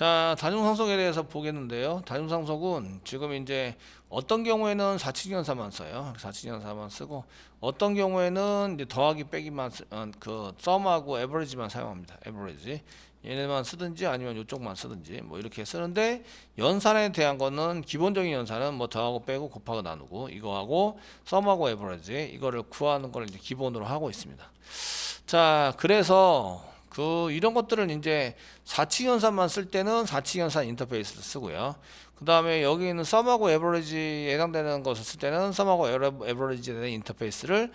자, 다중상속에 대해서 보겠는데요. 다중상속은 지금 이제 어떤 경우에는 4칙연산만 써요. 4칙연산만 쓰고 어떤 경우에는 이제 더하기 빼기만 그 썸하고 에버리지만 사용합니다. 에버리지. 얘네만 쓰든지 아니면 이쪽만 쓰든지 뭐 이렇게 쓰는데 연산에 대한 거는 기본적인 연산은 뭐 더하고 빼고 곱하고 나누고 이거하고 썸하고 에버리지 이거를 구하는 걸 이제 기본으로 하고 있습니다. 자, 그래서 이런 것들은 이제 4칙연산만 쓸 때는 4칙연산 인터페이스를 쓰고요. 그 다음에 여기 있는 썸하고 에버리지에 해당되는 것을 쓸 때는 썸하고 에버리지에 대한 인터페이스를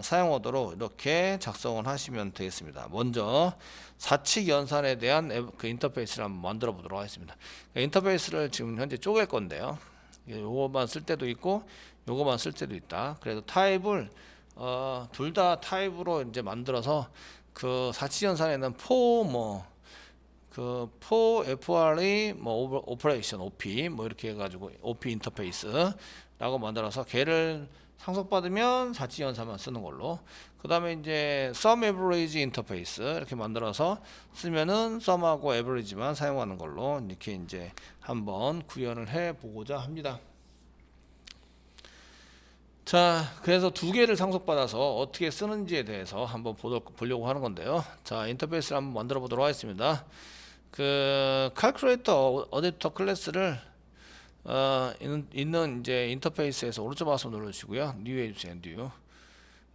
사용하도록 이렇게 작성을 하시면 되겠습니다. 먼저 4칙연산에 대한 그 인터페이스를 한번 만들어 보도록 하겠습니다. 인터페이스를 지금 현재 쪼갤 건데요. 요거만 쓸 때도 있고 요거만 쓸 때도 있다. 그래서 타입을 둘 다 타입으로 이제 만들어서 그 4칙연산에는 FRE 오퍼레이션 OP 뭐 이렇게 해가지고 OP 인터페이스라고 만들어서 걔를 상속받으면 4칙연산만 쓰는 걸로 그 다음에 이제 sum average 인터페이스 이렇게 만들어서 쓰면은 sum하고 average만 사용하는 걸로 이렇게 이제 한번 구현을 해 보고자 합니다. 자, 그래서 두 개를 상속받아서 어떻게 쓰는지에 대해서 한번 보려고 하는 건데요. 자, 인터페이스를 한번 만들어 보도록 하겠습니다. 그 calculator 어댑터 클래스를 있는 이제 인터페이스에서 오른쪽 마우스 눌러주시고요. new 해주세요. new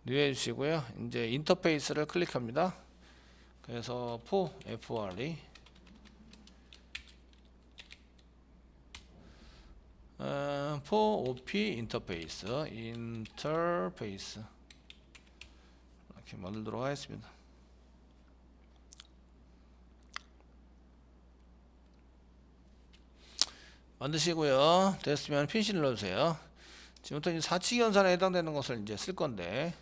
해주시고요. 이제 인터페이스를 클릭합니다. 그래서 FRE for OP 인터페이스 이렇게 만들도록 하겠습니다. 만드시고요. 됐으면 피니시 눌러주세요. 지금부터 이제 4칙연산에 해당되는 것을 이제 쓸 건데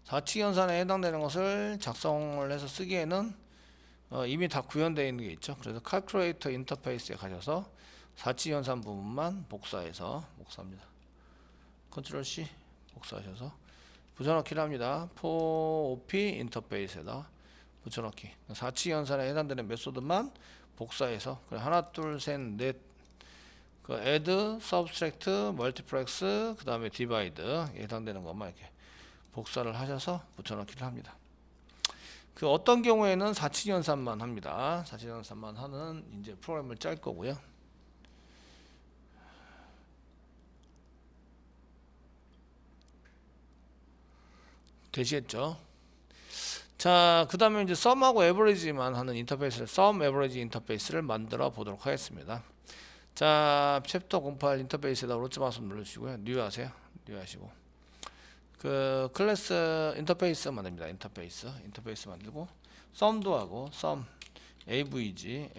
4칙연산에 해당되는 것을 작성을 해서 쓰기에는 이미 다 구현되어 있는 게 있죠. 그래서 calculator 인터페이스에 가셔서 4칙연산 부분만 복사합니다. 컨트롤 C 복사하셔서 붙여넣기를 합니다. for OP 인터페이스에다 붙여넣기. 4칙연산에 해당되는 메소드만 복사해서 하나 둘셋넷 그 add, subtract, multiplex, 그 다음에 divide에 해당되는 것만 이렇게 복사를 하셔서 붙여넣기를 합니다. 그 어떤 경우에는 4칙연산만 합니다. 4칙연산만 하는 이제 프로그램을 짤 거고요. 되시겠죠? 자, 그 다음에 이제 sum하고 average만 하는 인터페이스를 sum average 인터페이스를 만들어 보도록 하겠습니다. 자, 챕터 08 인터페이스에다 오른쪽 마우스 눌러주시고요. new 하세요. new 하시고 그 클래스 인터페이스 만듭니다. 인터페이스 만들고 sum도 하고 sum avg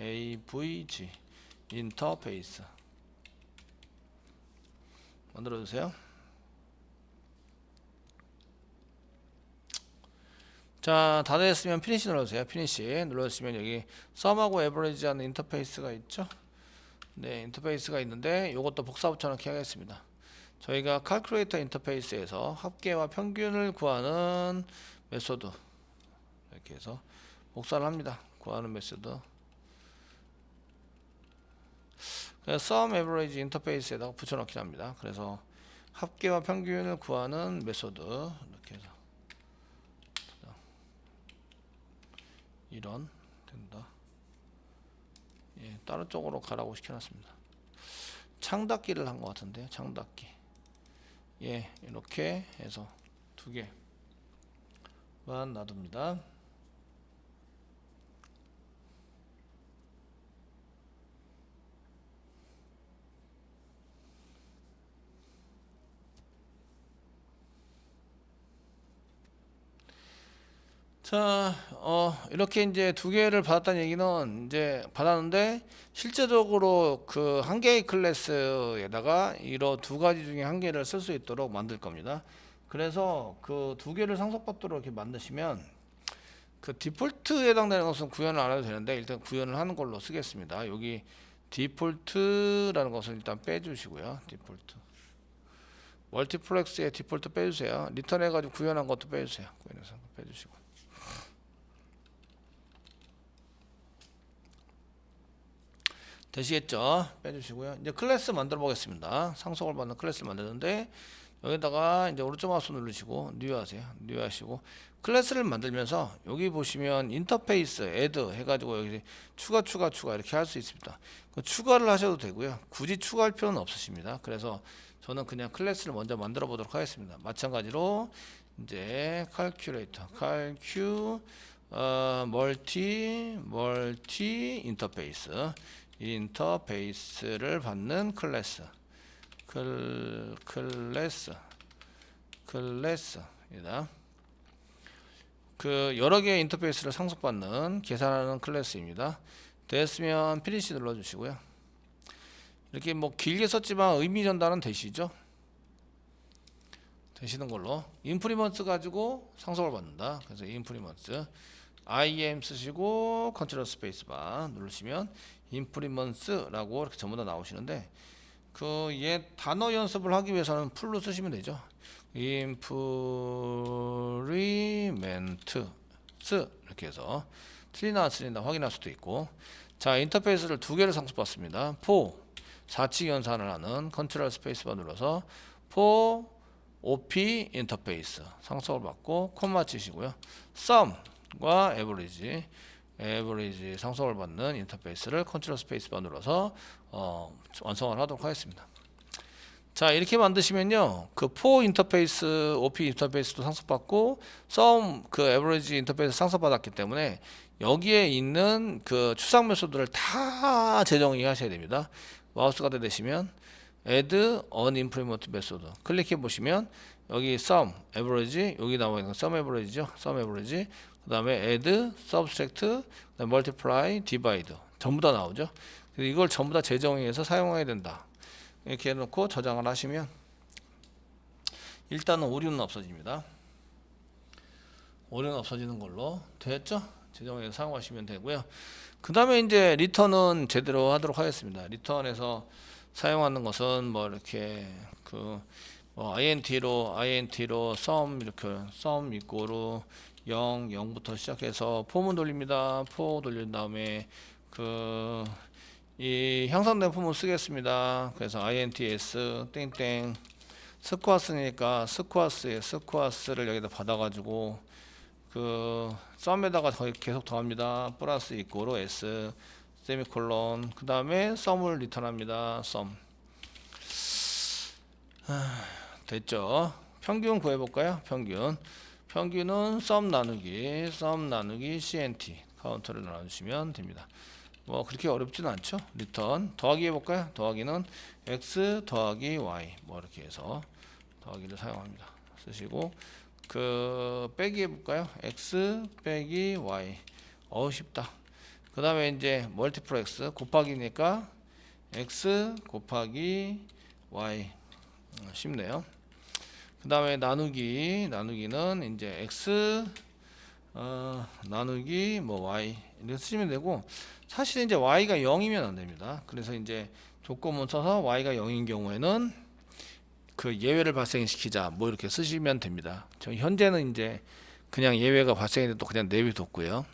인터페이스 만들어 주세요. 자, 다 됐으면 피니시 눌러주세요. 피니시 눌러주시면 여기 sum하고 average 하는 인터페이스가 있죠. 네, 인터페이스가 있는데 이것도 복사 붙여넣기 하겠습니다. 저희가 calculator 인터페이스에서 합계와 평균을 구하는 메소드 이렇게 해서 복사를 합니다. 구하는 메소드. 그래서 sum average 인터페이스에다가 붙여넣기 합니다. 그래서 합계와 평균을 구하는 메소드 이렇게 해서 이런 된다. 예, 다른 쪽으로 가라고 시켜놨습니다. 창닫기를 한 것 같은데요. 창닫기. 예, 이렇게 해서 두 개만 놔둡니다. 자, 이렇게 이제 두 개를 받았다는 얘기는 이제 받았는데 실제적으로 그 한 개의 클래스에다가 이런 두 가지 중에 한 개를 쓸 수 있도록 만들 겁니다. 그래서 그 두 개를 상속받도록 이렇게 만드시면 그 디폴트에 해당되는 것은 구현을 안 해도 되는데 일단 구현을 하는 걸로 쓰겠습니다. 여기 디폴트라는 것을 일단 빼주시고요. 디폴트. 멀티플렉스의 디폴트 빼주세요. 리턴 해가지고 구현한 것도 빼주세요. 구현해서 빼주시고. 되시겠죠? 빼주시고요. 이제 클래스 만들어 보겠습니다. 상속을 받는 클래스를 만드는데 여기다가 이제 오른쪽 마우스 누르시고 뉴 하세요. 뉴 하시고 클래스를 만들면서 여기 보시면 인터페이스 애드 해가지고 여기 추가 이렇게 할 수 있습니다. 그 추가를 하셔도 되고요. 굳이 추가할 필요는 없으십니다. 그래서 저는 그냥 클래스를 먼저 만들어 보도록 하겠습니다. 마찬가지로 이제 칼큘레이터 멀티 인터페이스를 받는 클래스입니다. 그 여러 개의 인터페이스를 상속받는 계산하는 클래스입니다. 됐으면 피니시 눌러주시고요. 이렇게 뭐 길게 썼지만 의미 전달은 되시죠? 되시는 걸로. 인프리먼스 가지고 상속을 받는다. 그래서 인프리먼스 IM 쓰시고 컨트롤 스페이스바 누르시면 인프리먼스라고 이렇게 전부 다 나오시는데 그 얘 단어 연습을 하기 위해서는 풀로 쓰시면 되죠. 인프리멘트 이렇게 해서 틀리나 안 틀리나 확인할 수도 있고. 자, 인터페이스를 두 개를 상속받습니다. for 4치 연산을 하는 컨트롤 스페이스바 눌러서 for OP 인터페이스 상속을 받고 콤마 치시고요. sum과 average 상속을 받는 인터페이스를 컨트롤 스페이스바 눌러서 완성을 하도록 하겠습니다. 자, 이렇게 만드시면요, 그 for 인터페이스, OP 인터페이스도 상속받고 sum 그 average 인터페이스 상속받았기 때문에 여기에 있는 그 추상 메소드를 다 재정의 하셔야 됩니다. 마우스가 되시면 add an implement method 클릭해 보시면 여기 sum average 여기 나와 있는 sum average죠. sum average 그 다음에 add subtract 그다음에 multiply divide 전부 다 나오죠. 그래서 이걸 전부 다 재정의해서 사용해야 된다. 이렇게 해놓고 저장을 하시면 일단은 오류는 없어집니다. 오류는 없어지는 걸로 됐죠? 재정의해서 사용하시면 되고요. 그 다음에 이제 리턴은 제대로 하도록 하겠습니다. 리턴에서 사용하는 것은 뭐 이렇게 그 뭐 int로 sum 이렇게 sum 이꼬르 0부터 시작해서 폼은 돌립니다. 포 돌린 다음에 그 이 향상된 폼을 쓰겠습니다. 그래서 ints 땡땡 스쿼스니까 스쿼스를 여기다 받아가지고 그 썸에다가 계속 더합니다. 플러스 이꼬르 s 세미콜론 그 다음에 썸을 리턴합니다. 썸 됐죠? 평균 구해볼까요? 평균은 썸 나누기 CNT 카운터를 나눠주시면 됩니다. 뭐 그렇게 어렵지는 않죠. 리턴 더하기 해볼까요? 더하기는 x 더하기 y 뭐 이렇게 해서 더하기를 사용합니다. 쓰시고 그 빼기 해볼까요? x 빼기 y 쉽다. 그 다음에 이제 멀티플렉스 곱하기니까 x 곱하기 y 쉽네요. 그 다음에 나누기는 이제 x 나누기 뭐 y 이렇게 쓰시면 되고 사실 이제 y가 0이면 안 됩니다. 그래서 이제 조건문 써서 y가 0인 경우에는 그 예외를 발생시키자 뭐 이렇게 쓰시면 됩니다. 저 현재는 이제 그냥 예외가 발생해도 그냥 내비뒀고요.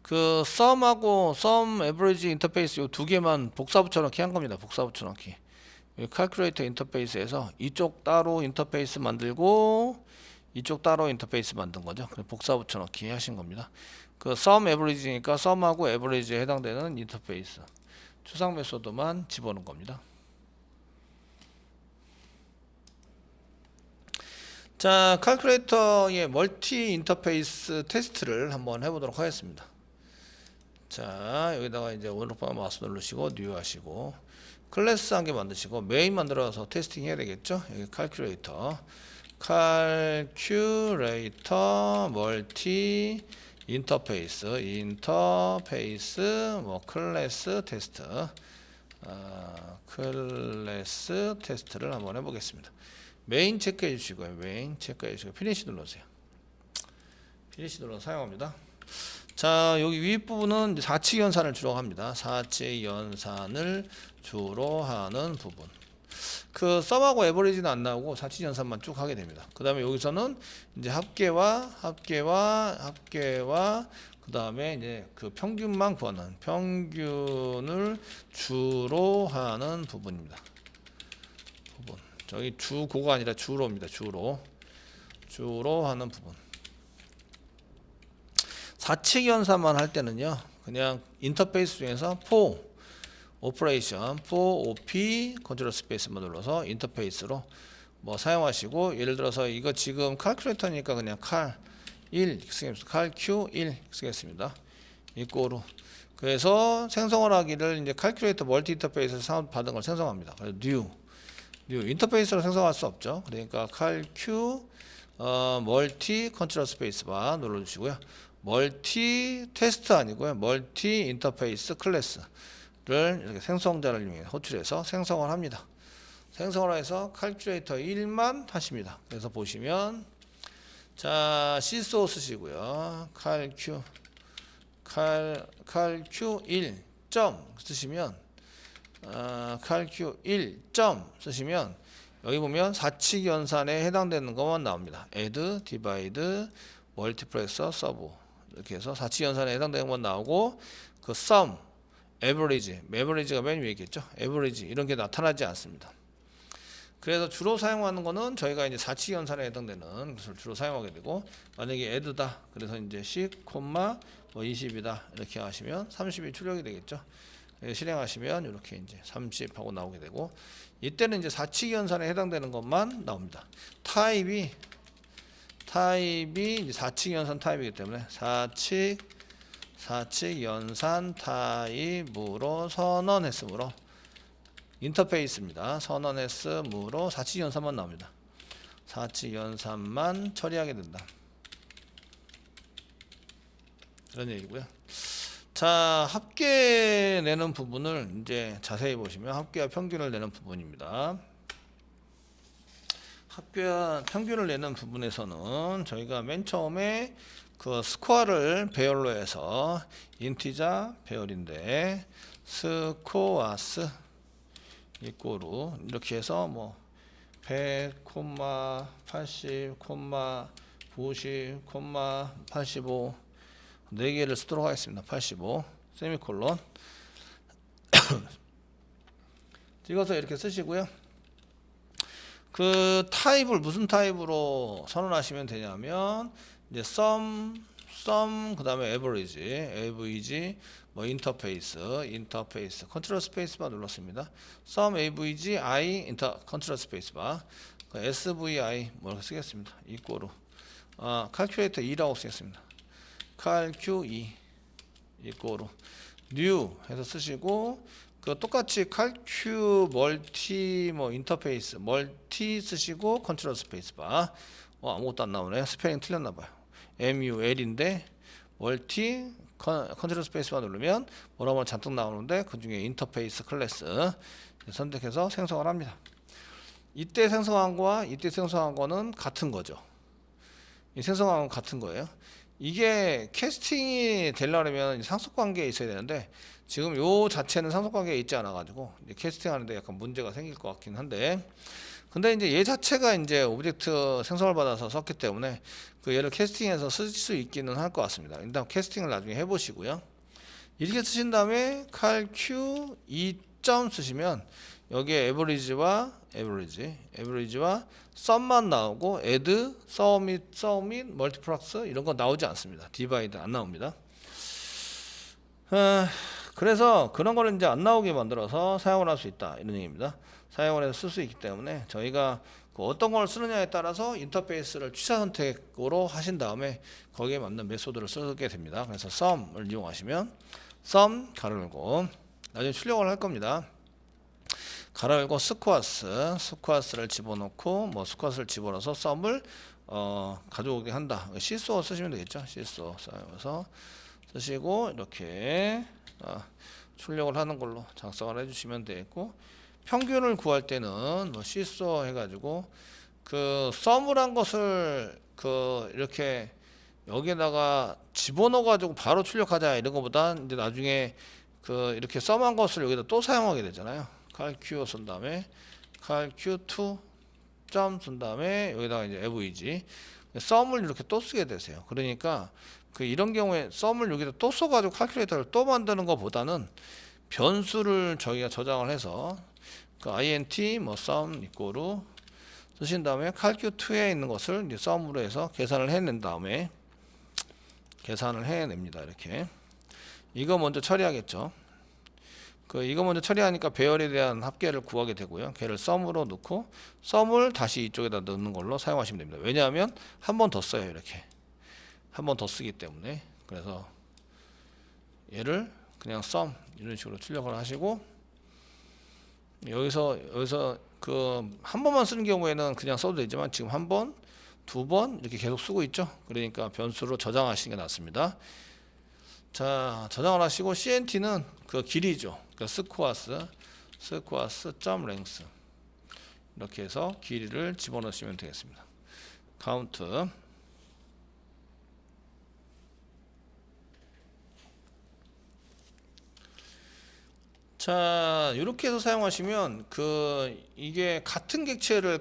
그 sum하고 sum average 인터페이스 요 두 개만 복사 붙여넣기 한 겁니다. 복사 붙여넣기. 칼큘레이터 인터페이스에서 이쪽 따로 인터페이스 만들고 이쪽 따로 인터페이스 만든 거죠. 복사 붙여넣기 하신 겁니다. 그 sum average니까 sum하고 average에 해당되는 인터페이스 추상 메소드만 집어넣은 겁니다. 자, 칼큘레이터의 멀티 인터페이스 테스트를 한번 해보도록 하겠습니다. 자, 여기다가 이제 오른쪽 마우스 누르시고 뉴 하시고 클래스 한 개 만드시고 메인 만들어서 테스팅 해야 되겠죠. 여기 칼큘레이터 멀티 인터페이스 뭐 클래스 테스트를 한번 해보겠습니다. 메인 체크해 주시고요. 피니시 눌러주세요. 피니시 눌러서 사용합니다. 자, 여기 윗부분은 4치 연산을 주로 합니다. 4치 연산을 주로 하는 부분. 그 썸하고 에버리지는 안 나오고 사치연산만 쭉 하게 됩니다. 그 다음에 여기서는 이제 합계와 그 다음에 이제 그 평균만 구하는, 평균을 주로 하는 부분입니다. 부분. 저기 주고가 아니라 주로입니다. 주로 하는 부분. 사칙 연산만 할 때는요, 그냥 인터페이스 중에서 for 오퍼레이션, for op 컨트롤 스페이스만 눌러서 인터페이스로 뭐 사용하시고, 예를 들어서 이거 지금 칼큘레이터니까 그냥 cal 1 쓰겠습니다. cal q1 쓰겠습니다. 이꼬로. 그래서 생성을 하기를 이제 칼큘레이터 멀티 인터페이스에서 사운드 받은 걸 생성합니다. 그래서 new 인터페이스로 생성할 수 없죠. 그러니까 cal q 멀티 컨트롤 스페이스바 눌러주시고요. 멀티 테스트 아니고요. 멀티 인터페이스 클래스를 이렇게 생성자를 이용해 호출해서 생성을 합니다. 생성을 해서 칼큘레이터 1만 하십니다. 그래서 보시면 자 시소 쓰시고요. calq1 점 쓰시면 calq1 점 쓰시면 여기 보면 사칙 연산에 해당되는 것만 나옵니다. add, divide, multiplexer, sub 이렇게 해서 사칙 연산에 해당되는 것만 나오고, 그 sum, average가 맨 위에 있겠죠. average 이런 게 나타나지 않습니다. 그래서 주로 사용하는 거는 저희가 이제 사칙 연산에 해당되는 것을 주로 사용하게 되고, 만약에 add다 그래서 이제 10, 20이다 이렇게 하시면 30이 출력이 되겠죠. 실행하시면 이렇게 이제 30 하고 나오게 되고, 이때는 이제 사칙 연산에 해당되는 것만 나옵니다. 타입이 이제 사칙 연산 타입이기 때문에 사칙 연산 타입으로 선언했으므로 인터페이스입니다. 선언했으므로 사칙 연산만 나옵니다. 사칙 연산만 처리하게 된다. 그런 얘기고요. 자, 합계 내는 부분을 이제 자세히 보시면 합계와 평균을 내는 부분입니다. 합계와 평균을 내는 부분에서는 저희가 맨 처음에 그 스코어를 배열로 해서 인티자 배열인데 스코어스 이꼬로 이렇게 해서 뭐 100, 80, 90, 85 4개를 쓰도록 하겠습니다. 85 세미콜론 찍어서 이렇게 쓰시고요. 그 타입을 무슨 타입으로 선언하시면 되냐면 이제 sum 그 다음에 average 뭐 인터페이스 컨트롤 스페이스바 눌렀습니다. sum avg i 컨트롤 스페이스바 svi 뭐 이렇게 쓰겠습니다. 이꼬로 calculator 2라고 쓰겠습니다. calq2 이꼬로 new 해서 쓰시고, 그 똑같이 calq 멀티 뭐 인터페이스 멀티 쓰시고 컨트롤 스페이스바 아무것도 안 나오네. 스펠링 틀렸나봐요. mul인데 멀티 컨트롤 스페이스바 누르면 뭐라고 잔뜩 나오는데 그 중에 인터페이스 클래스 선택해서 생성을 합니다. 이때 생성한 거와 이때 생성한 거는 같은 거죠. 이 생성한 건 같은 거예요. 이게 캐스팅이 되려면 상속관계에 있어야 되는데 지금 요 자체는 상속관계에 있지 않아 가지고 캐스팅 하는데 약간 문제가 생길 것 같긴 한데, 근데 이제 얘 자체가 이제 오브젝트 생성을 받아서 썼기 때문에 그 얘를 캐스팅해서 쓸 수 있기는 할 것 같습니다. 일단 캐스팅을 나중에 해보시고요. 이렇게 쓰신 다음에 calq 2점 쓰시면 여기에 average와 sum만 나오고 add, sum, multiplex 이런 거 나오지 않습니다. divide 안 나옵니다. 그래서 그런 거를 이제 안 나오게 만들어서 사용을 할 수 있다 이런 얘기입니다. 사용을 해서 쓸 수 있기 때문에 저희가 그 어떤 걸 쓰느냐에 따라서 인터페이스를 취사 선택으로 하신 다음에 거기에 맞는 메소드를 쓰게 됩니다. 그래서 sum을 이용하시면 sum 가로 열고 나중에 출력을 할 겁니다. 가로 열고 스쿼스를 집어넣고 뭐 스쿼스를 집어넣어서 sum을 가져오게 한다. 시소 쓰시면 되겠죠. 시소 써서 쓰시고 이렇게 출력을 하는 걸로 작성을 해주시면 되겠고, 평균을 구할 때는 뭐 시소 해가지고 그 sum을 한 것을 그 이렇게 여기에다가 집어넣어 가지고 바로 출력하자 이런 것보다 이제 나중에 그 이렇게 sum 한 것을 여기다 또 사용하게 되잖아요. calq 쓴 다음에 calq2 점 쓴 다음에 여기다가 이제 avg 썸을 이렇게 또 쓰게 되세요. 그러니까 그 이런 경우에 썸을 여기다 또 써가지고 칼큘레이터를 또 만드는 것보다는 변수를 저희가 저장을 해서 그 int 뭐 sum 이꼬르 쓰신 다음에 calq2에 있는 것을 이제 sum으로 해서 계산을 해낸 다음에 계산을 해냅니다. 이렇게 이거 먼저 처리하겠죠. 이거 먼저 처리하니까 배열에 대한 합계를 구하게 되고요. 걔를 sum으로 넣고 sum을 다시 이쪽에다 넣는 걸로 사용하시면 됩니다. 왜냐하면 한 번 더 써요. 이렇게 한 번 더 쓰기 때문에. 그래서 얘를 그냥 sum 이런 식으로 출력을 하시고 여기서 그 한 번만 쓰는 경우에는 그냥 써도 되지만 지금 한 번, 두 번 이렇게 계속 쓰고 있죠. 그러니까 변수로 저장하시는 게 낫습니다. 자, 저장을 하시고 CNT는 그 길이죠. 그러니까 스코어스 점 랭스 이렇게 해서 길이를 집어넣으시면 되겠습니다. 카운트. 자, 이렇게 해서 사용하시면 이게 같은 객체를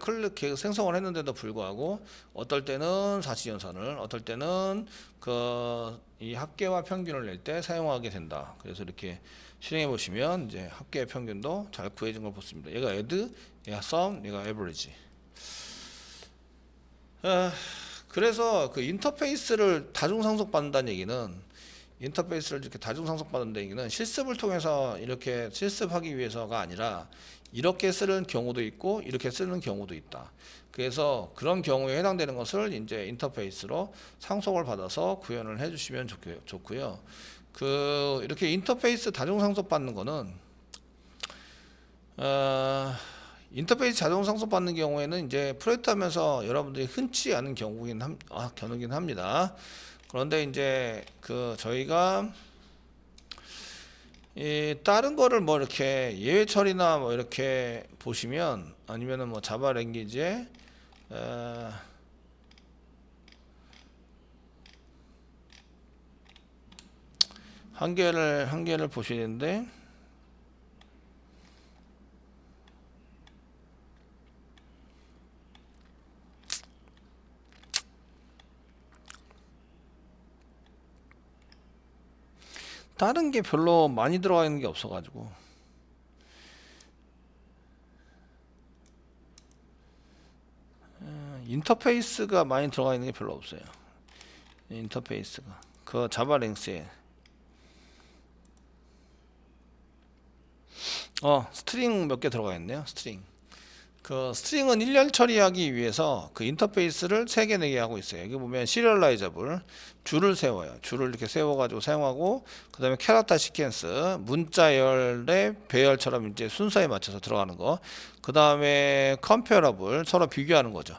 생성을 했는데도 불구하고 어떨 때는 사치연산을 어떨 때는 이 합계와 평균을 낼 때 사용하게 된다. 그래서 이렇게 실행해 보시면 이제 합계 평균도 잘 구해진 걸 보습니다. 얘가 add, 얘가 sum, 얘가 average. 그래서 그 인터페이스를 다중상속 받는다는 얘기는 인터페이스를 이렇게 다중상속 받는다는 얘기는 실습을 통해서 이렇게 실습하기 위해서가 아니라 이렇게 쓰는 경우도 있고 이렇게 쓰는 경우도 있다. 그래서 그런 경우에 해당되는 것을 이제 인터페이스로 상속을 받아서 구현을 해주시면 좋고요. 이렇게 인터페이스 다중상속 받는 거는 인터페이스 자동 상속 받는 경우에는 이제 프로젝트 하면서 여러분들이 흔치 않은 경우긴 합니다. 그런데 이제 저희가 다른 거를 뭐 이렇게 예외 처리나 뭐 이렇게 보시면 아니면은 뭐 자바 랭귀지에 한계를 보시는데 다른 게 별로 많이 들어가 있는 게 없어가지고 인터페이스가 많이 들어가 있는 게 별로 없어요. 인터페이스가 자바 랭스에 스트링 몇 개 들어가 있네요. 스트링은 일렬 처리하기 위해서 인터페이스를 3개 4개 하고 있어요. 여기 보면 시리얼라이저블 줄을 세워요. 줄을 이렇게 세워가지고 사용하고 그 다음에 캐릭터 시퀀스 문자열의 배열처럼 이제 순서에 맞춰서 들어가는 거. 그 다음에 컴페어러블 서로 비교하는 거죠.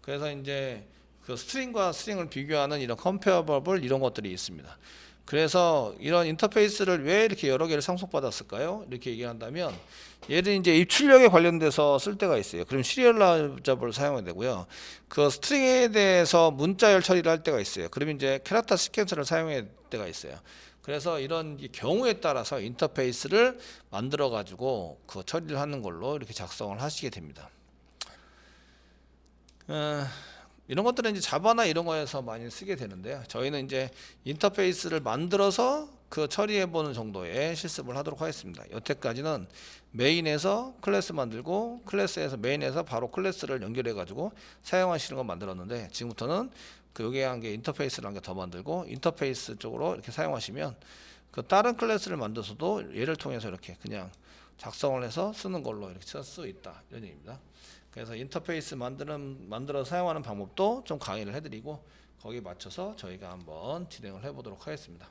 그래서 이제 스트링과 스트링을 비교하는 이런 컴페어러블 이런 것들이 있습니다. 그래서 이런 인터페이스를 왜 이렇게 여러 개를 상속받았을까요? 이렇게 얘기한다면 얘를 이제 입출력에 관련돼서 쓸 때가 있어요. 그럼 시리얼라이저블을 사용해야 되고요. 스트링에 대해서 문자열 처리를 할 때가 있어요. 그러면 이제 캐릭터 시퀀스를 사용해야 될 때가 있어요. 그래서 이런 경우에 따라서 인터페이스를 만들어 가지고 처리를 하는 걸로 이렇게 작성을 하시게 됩니다. 이런 것들은 이제 자바나 이런 거에서 많이 쓰게 되는데요. 저희는 이제 인터페이스를 만들어서 처리해 보는 정도의 실습을 하도록 하겠습니다. 여태까지는 메인에서 클래스 만들고 클래스에서 메인에서 바로 클래스를 연결해 가지고 사용하시는 거 만들었는데 지금부터는 여기에 한 개 인터페이스를 한 개 더 만들고 인터페이스 쪽으로 이렇게 사용하시면 다른 클래스를 만들어서도 얘를 통해서 이렇게 그냥 작성을 해서 쓰는 걸로 이렇게 쓸 수 있다 이런 얘기입니다. 그래서 인터페이스 만들어 사용하는 방법도 좀 강의를 해드리고 거기에 맞춰서 저희가 한번 진행을 해보도록 하겠습니다.